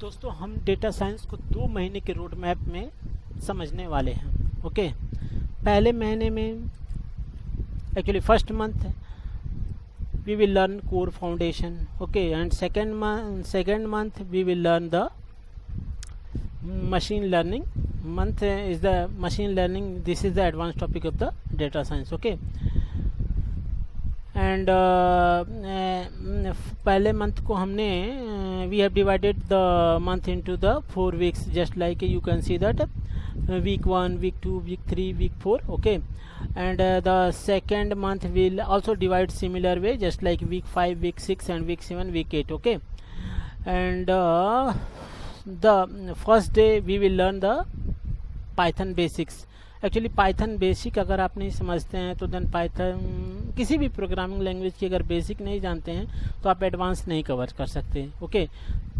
दोस्तों हम data science को 2 महीने के रोड मैप में समझने वाले हैं। ओके, पहले महीने में actually first month we will learn core foundation, okay, and second month we will learn the machine learning. Month is the machine learning. This is the advanced topic of the data science. Okay, and पहले month को हमने we have divided the month into the 4 weeks, just like you can see that week 1, week 2, week 3, week 4. Okay, and the second month will also divide similar way, just like week 5, week 6, and week 7, week 8. Okay, and the first day we will learn the Python basics. Actually Python basic अगर आप नहीं समझते हैं तो then Python किसी भी programming language की अगर बेसिक नहीं जानते हैं तो आप एडवांस नहीं कवर कर सकते। ओके,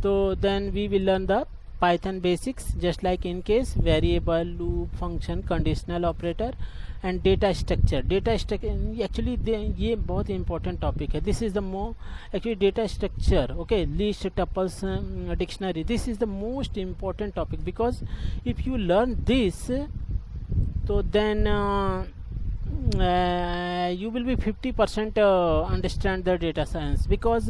तो then we will learn the Python basics, just like in case variable, loop, function, conditional operator and data structure. Data structure actually ये बहुत इंपॉर्टेंट टॉपिक है। This is the actually data structure, okay, list, tuples, dictionary, this is the most important topic because if you learn this तो then you will be 50% understand the data science, because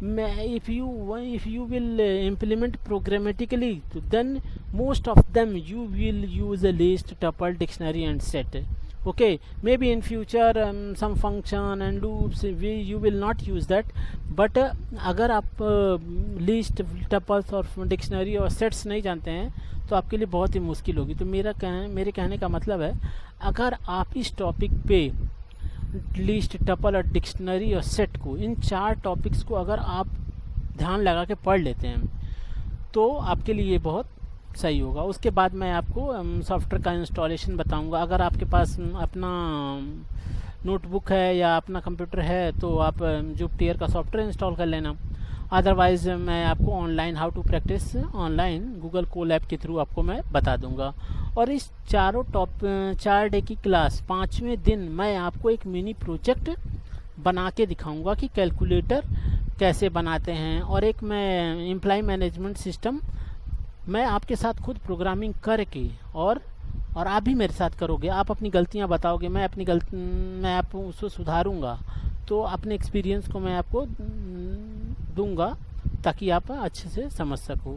if you will implement programmatically, then most of them you will use a list, tuple, dictionary and set. Okay, maybe in future some function and loops you will not use that, but अगर आप list, tuples और dictionary और sets नहीं जानते हैं तो आपके लिए बहुत ही मुश्किल होगी। तो मेरे कहने का मतलब है, अगर आप इस टॉपिक पे लिस्ट, टपल और डिक्शनरी और सेट को, इन 4 टॉपिक्स को अगर आप ध्यान लगा के पढ़ लेते हैं तो आपके लिए बहुत सही होगा। उसके बाद मैं आपको सॉफ्टवेयर का इंस्टॉलेशन बताऊंगा। अगर आपके पास अपना नोटबुक है या अपना कंप्यूटर है तो आप जुपिटर का सॉफ्टवेयर इंस्टॉल कर लेना। अदरवाइज़ मैं आपको online how to practice online Google Colab के थ्रू आपको मैं बता दूंगा। और इस 4 डे की क्लास 5वें दिन मैं आपको एक मिनी प्रोजेक्ट बना के दिखाऊंगा कि कैलकुलेटर कैसे बनाते हैं, और एक मैं एम्प्लॉय मैनेजमेंट सिस्टम मैं आपके साथ खुद प्रोग्रामिंग करके, और आप भी मेरे साथ करोगे, आप अपनी गलतियां बताओगे, मैं आपको उसको सुधारूंगा, तो अपने एक्सपीरियंस को मैं आपको दूंगा ताकि आप अच्छे से समझ सको।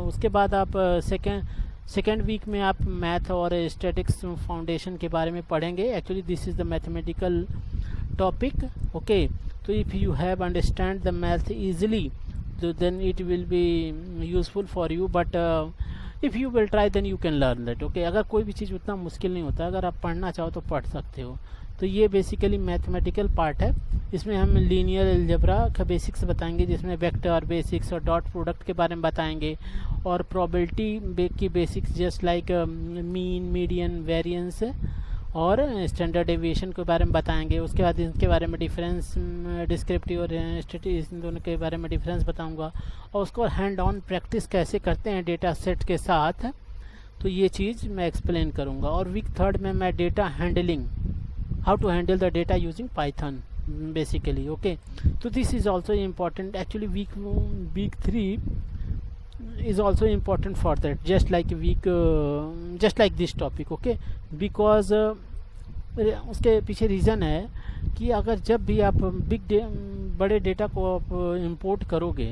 उसके बाद आप सेकेंड वीक में आप मैथ और स्टैटिक्स फाउंडेशन के बारे में पढ़ेंगे। Actually this is the mathematical topic. Okay, तो if you have understand the math easily then it will be useful for you, but if you will try then you can learn that. Okay, अगर कोई भी चीज़ उतना मुश्किल नहीं होता, अगर आप पढ़ना चाहो तो पढ़ सकते हो। तो ये बेसिकली मैथमेटिकल पार्ट है। इसमें हम लीनियर अलजेब्रा का बेसिक्स बताएंगे, जिसमें वेक्टर बेसिक्स और डॉट प्रोडक्ट के बारे में बताएंगे, और प्रोबेबिलिटी की basics just like mean, median, variance और स्टैंडर्ड डेविएशन के बारे में बताएंगे। उसके बाद इनके बारे में डिफरेंस, डिस्क्रिप्टिव और स्टैटिस्टिक्स, इन दोनों के बारे में डिफरेंस बताऊंगा, और उसको हैंड ऑन प्रैक्टिस कैसे करते हैं डेटा सेट के साथ, तो ये चीज़ मैं एक्सप्लेन करूंगा। और वीक 3 में मैं data handling, how to handle the data using Python basically. Okay, तो this is also important. Actually week 3 is also important for that, just like this topic. Okay, because उसके पीछे रीज़न है कि अगर जब भी आप बड़े डेटा को आप इंपोर्ट करोगे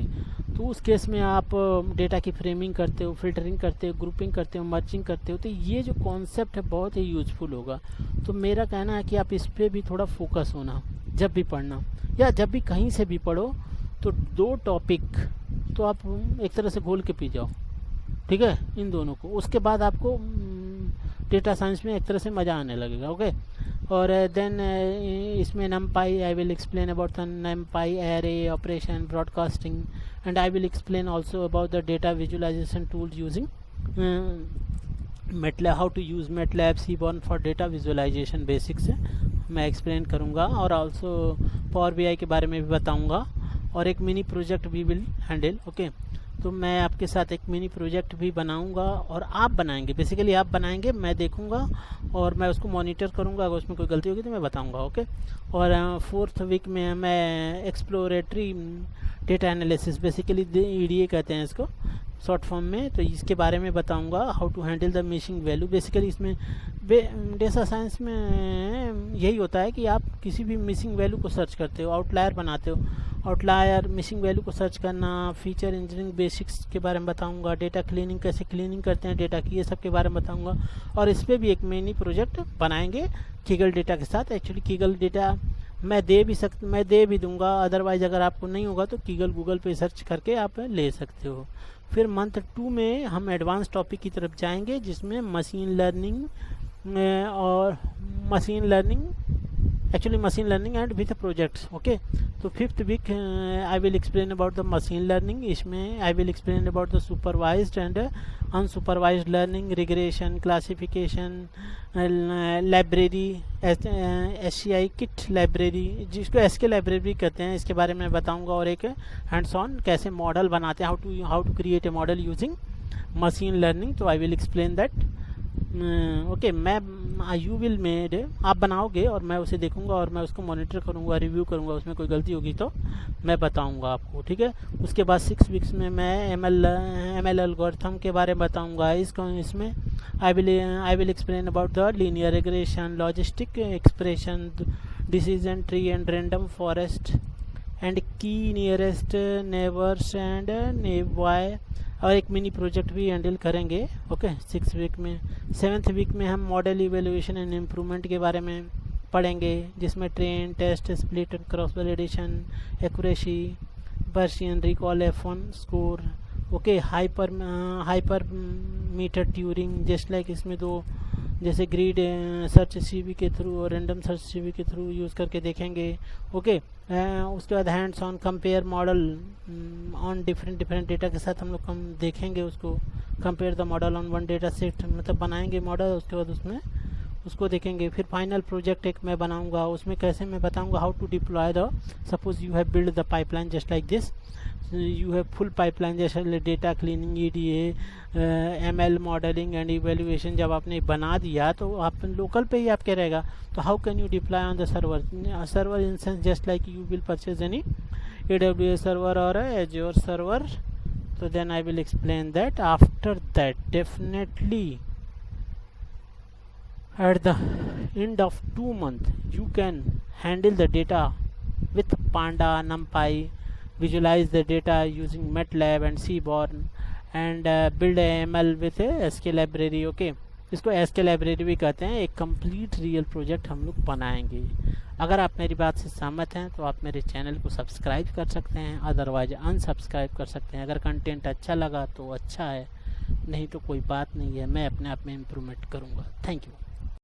तो उस केस में आप डेटा की फ्रेमिंग करते हो, फिल्टरिंग करते हो, ग्रुपिंग करते हो, मर्जिंग करते हो, तो ये जो कॉन्सेप्ट है बहुत ही यूजफुल होगा। तो मेरा कहना है कि आप इस पर भी थोड़ा फोकस होना, जब भी पढ़ना या जब भी कहीं से भी पढ़ो तो 2 टॉपिक तो आप एक तरह से घोल के पी जाओ, ठीक है, इन दोनों को। उसके बाद आपको डेटा साइंस में एक तरह से मज़ा आने लगेगा। ओके, और देन इसमें NumPy, I will explain about the NumPy, array, operation, broadcasting, and I will explain also about the data visualization tool using MATLAB, how to use MATLAB Seaborn for data visualization basics मैं explain करूँगा, और also Power BI के बारे में भी बताऊँगा, और एक मिनी प्रोजेक्ट भी विल हैंडल। ओके, तो मैं आपके साथ एक मिनी प्रोजेक्ट भी बनाऊंगा, और आप बनाएंगे, बेसिकली आप बनाएंगे, मैं देखूंगा और मैं उसको मॉनिटर करूंगा, अगर उसमें कोई गलती होगी तो मैं बताऊंगा। ओके, और 4th वीक में मैं exploratory data analysis, basically EDA कहते हैं इसको, शॉर्ट फॉर्म में। तो इसके बारे में बताऊंगा, how to handle the missing value. Basically इसमें डेटा साइंस में यही होता है कि आप किसी भी मिसिंग वैल्यू को सर्च करते हो, आउटलायर बनाते हो। आउटलायर मिसिंग वैल्यू को सर्च करना, फीचर इंजीनियरिंग बेसिक्स के बारे में बताऊंगा, डेटा क्लीनिंग कैसे क्लीनिंग करते हैं डेटा की, ये सब के बारे में बताऊंगा। और इस पर भी एक मिनी प्रोजेक्ट बनाएंगे कीगल डेटा के साथ। एक्चुअली कीगल डेटा मैं दे भी दूंगा, अदरवाइज अगर आपको नहीं होगा तो कीगल गूगल पे सर्च करके आप ले सकते हो। फिर मंथ 2 में हम एडवांस टॉपिक की तरफ जाएंगे, जिसमें machine learning and with projects. Okay, तो 5th week I will explain about the machine learning. इसमें I will explain about the supervised and unsupervised learning, regression, classification, library, SCI kit library, जिसको SK library कहते हैं, इसके बारे में बताऊंगा। और एक हैंड्स ऑन कैसे मॉडल बनाते हैं, how to create a model using machine learning. तो I will explain that. Okay, you will made, आप बनाओगे और मैं उसे देखूंगा और मैं उसको मॉनिटर करूंगा, रिव्यू करूंगा, उसमें कोई गलती होगी तो मैं बताऊंगा आपको, ठीक है। उसके बाद 6 वीक्स में मैं ML एल्गोरिथम के बारे में बताऊंगा। इसमें I will explain about the linear regression, logistic expression, decision tree and random forest and K nearest neighbours and naive Bayes. और एक मिनी प्रोजेक्ट भी हैंडल करेंगे। ओके, 6 वीक में। 7th वीक में हम मॉडल इवेल्युएशन एंड इम्प्रूवमेंट के बारे में पढ़ेंगे, जिसमें train, test, split and cross validation, accuracy, precision, recall, F1 score. Okay, hyperparameter tuning, just like इसमें दो, जैसे ग्रीड सर्च CV के थ्रू और रैंडम सर्च CV के थ्रू यूज़ करके देखेंगे। ओके, उसके बाद hands on compare model on different data के साथ हम लोग देखेंगे उसको, compare the model on one data set, मतलब बनाएंगे मॉडल, उसके बाद उसमें उसको देखेंगे। फिर फाइनल प्रोजेक्ट एक मैं बनाऊंगा, उसमें कैसे मैं बताऊंगा how to deploy the, suppose you have build the pipeline just like this, you have full pipeline, जैसे data cleaning, EDA, ML modelling and evaluation. जब आपने बना दिया तो आप लोकल पे ही आपके रहेगा, तो how can you deploy on the server instance, just like you will purchase any AWS server और Azure सर्वर। तो then I will explain that. After that definitely at the end of 2 months you can handle the data with Panda, NumPy, visualize the data using MATLAB and Seaborn and build a ML with a SK library। Okay, इसको SK library भी कहते हैं। एक complete real project हम लोग बनाएंगे। अगर आप मेरी बात से सहमत हैं तो आप मेरे चैनल को सब्सक्राइब कर सकते हैं, अदरवाइज अनसब्सक्राइब कर सकते हैं। अगर कंटेंट अच्छा लगा तो अच्छा है, नहीं तो कोई बात नहीं है, मैं अपने आप में इम्प्रूवमेंट करूँगा। Thank you.